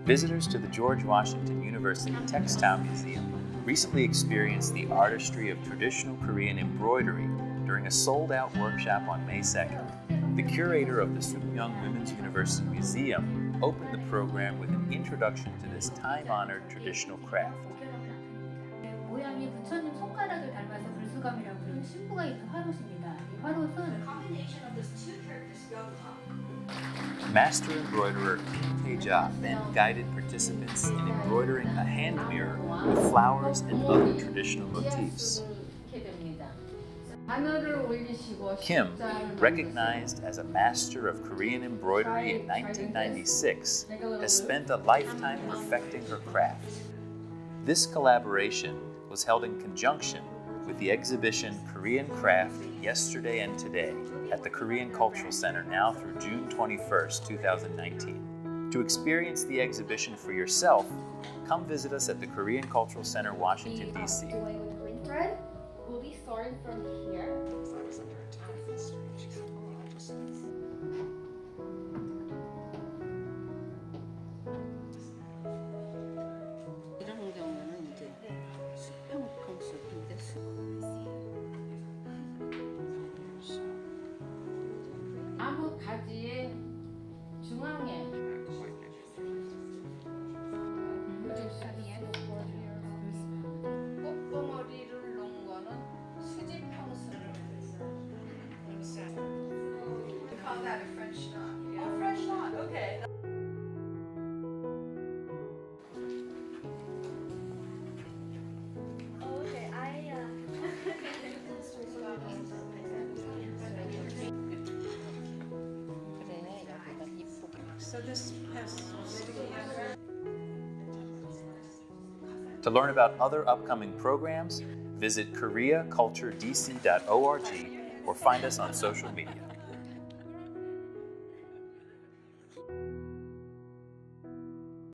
Visitors to the George Washington University Textile Museum recently experienced the artistry of traditional Korean embroidery during a sold-out workshop on May 2nd. The curator of the Sookmyung Women's University Museum opened the program with an introduction to this time-honored traditional craft. 모양이 부처님 손가락을 닮아서 불수감이라고 부르는 신부가 있는 화로십니다. 이 화로는 Master embroiderer Kim Tae Ja then guided participants in embroidering a hand mirror with flowers and other traditional motifs. Kim, recognized as a master of Korean embroidery in 1996, has spent a lifetime perfecting her craft. This collaboration was held in conjunction with the exhibition Korean Craft Yesterday and Today at the Korean Cultural Center now through June 21st, 2019. To experience the exhibition for yourself, come visit us at the Korean Cultural Center, Washington, D.C. Green thread will be starting from here. 이런 경우는 이제 수평 컨셉인데 아무 가지의 중앙에 꽃봉오리를 놓은 거는 수지평수를 We call that a French knot. Oh, French knot. Okay. So this has To learn about other upcoming programs, visit koreaculturedc.org or find us on social media.